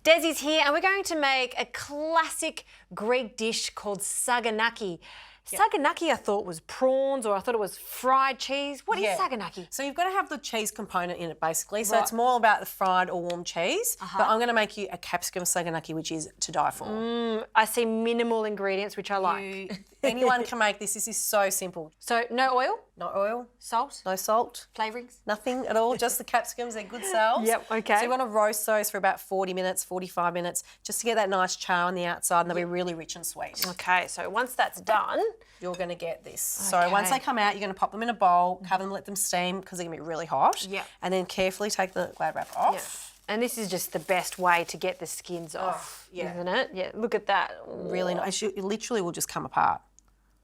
Desi's here and we're going to make a classic Greek dish called Saganaki. Saganaki I thought was prawns, or I thought it was fried cheese. What is Saganaki? So you've got to have the cheese component in it basically. So it's more about the fried or warm cheese. But I'm going to make you a capsicum Saganaki, which is to die for. I see minimal ingredients, which I like. Anyone can make this. This is so simple. So no oil? No oil. Salt? No salt. Flavourings? Nothing at all, just the capsicums, they're good selves. Yep, okay. So you want to roast those for about 40 minutes, 45 minutes, just to get that nice char on the outside and they'll be really rich and sweet. Okay, so once that's done, you're going to get this. So once they come out, you're going to pop them in a bowl, cover them, let them steam because they're going to be really hot. Yeah. And then carefully take the glad wrap off. And this is just the best way to get the skins off, isn't it? Yeah, look at that. Really nice. It literally will just come apart.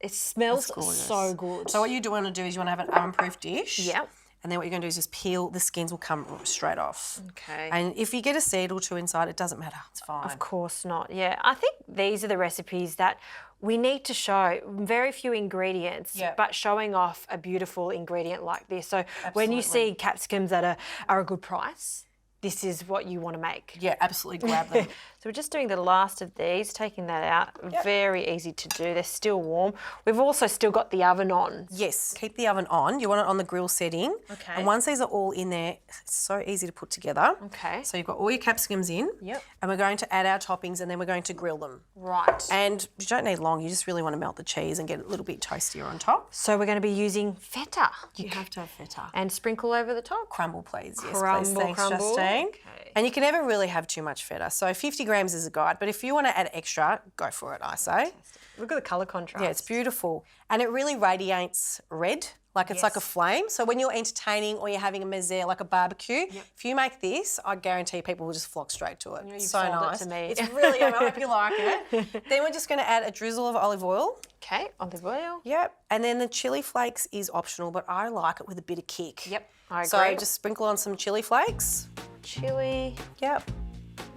It smells so good. So what you want to do is you want to have an oven-proof dish. Yeah. And then what you're going to do is just peel, the skins will come straight off. Okay. And if you get a seed or two inside, it doesn't matter, it's fine. Of course not, yeah. I think these are the recipes that we need to show very few ingredients, but showing off a beautiful ingredient like this. So when you see capsicums that are a good price, this is what you want to make. Yeah, absolutely grab them. So we're just doing the last of these, taking that out. Very easy to do. They're still warm. We've also still got the oven on. Yes, keep the oven on. You want it on the grill setting. Okay. And once these are all in there, it's so easy to put together. Okay. So you've got all your capsicums in. Yep. And we're going to add our toppings and then we're going to grill them. Right. And you don't need long. You just really want to melt the cheese and get it a little bit toastier on top. So we're going to be using feta. You have to have feta. And sprinkle over the top. Crumble, please. Yes, Crumble, please. Thanks, crumble. Justine. Okay. And you can never really have too much feta. So 50 grams is a guide, but if you want to add extra, go for it, I say. Look at the colour contrast. Yeah, it's beautiful. And it really radiates red, like it's like a flame. So when you're entertaining or you're having a mezze, like a barbecue, if you make this, I guarantee people will just flock straight to it. It's so nice. It to me. It's really yummy. I hope you like it. Then we're just going to add a drizzle of olive oil. Okay, olive oil. Yep. And then the chilli flakes is optional, but I like it with a bit of kick. Yep, I agree. So just sprinkle on some chilli flakes. Chilli. Yep.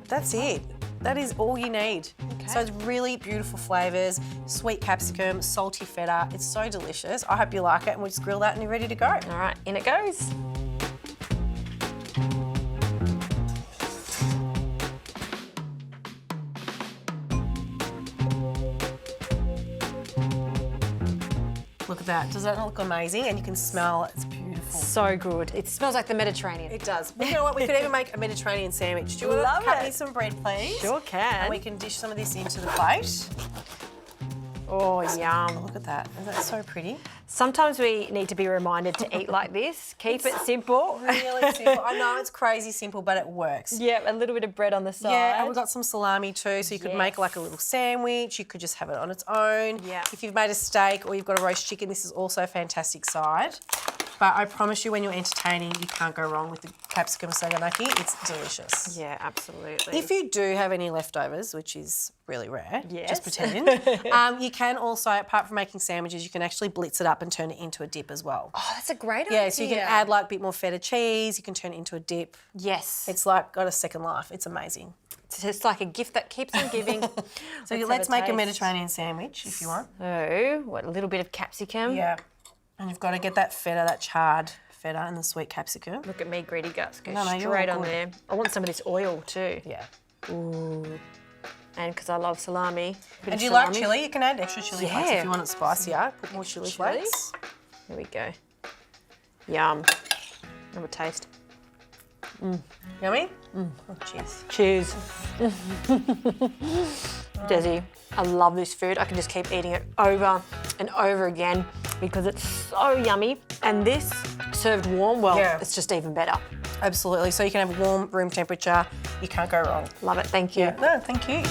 That's it. That is all you need. Okay. So it's really beautiful flavours, sweet capsicum, salty feta. It's so delicious. I hope you like it and we'll just grill that and you're ready to go. All right, in it goes. Look at that. Does that not look amazing? And you can smell it. It's beautiful. So good. It smells like the Mediterranean. It does. You know what? We could even make a Mediterranean sandwich. Do you want to cut me some bread, please? Sure can. And we can dish some of this into the plate. Oh, yum. Look at that. Isn't that so pretty? Sometimes we need to be reminded to eat like this. Keep it simple. Really simple. I know it's crazy simple, but it works. Yeah, a little bit of bread on the side. Yeah, and we've got some salami too, so you could make like a little sandwich. You could just have it on its own. Yeah. If you've made a steak or you've got a roast chicken, this is also a fantastic side. But I promise you, when you're entertaining, you can't go wrong with the capsicum Saganaki. It's delicious. Yeah, absolutely. If you do have any leftovers, which is really rare, Yes. just pretend, you can also, apart from making sandwiches, you can actually blitz it up and turn it into a dip as well. Oh, that's a great idea. Yeah, so you can add like a bit more feta cheese, you can turn it into a dip. Yes. It's like got a second life. It's amazing. It's just like a gift that keeps on giving. So let's make a Mediterranean sandwich if you want. So, what, a little bit of capsicum. Yeah. And you've got to get that feta, that charred feta and the sweet capsicum. Look at me, greedy guts. Go No, you're straight all on good. there. I want some of this oil too. Yeah. Ooh. And because I love salami. And do you like chilli? You can add extra chilli flakes if you want it spicier. Put more chilli Chilli. flakes. There we go. Yum. Have a taste. Yummy? Oh, cheers. Cheers. Desi, I love this food. I can just keep eating it over and over again because it's so yummy. And this, served warm, well, it's just even better. Absolutely. So you can have warm room temperature. You can't go wrong. Love it. Thank you. No, thank you.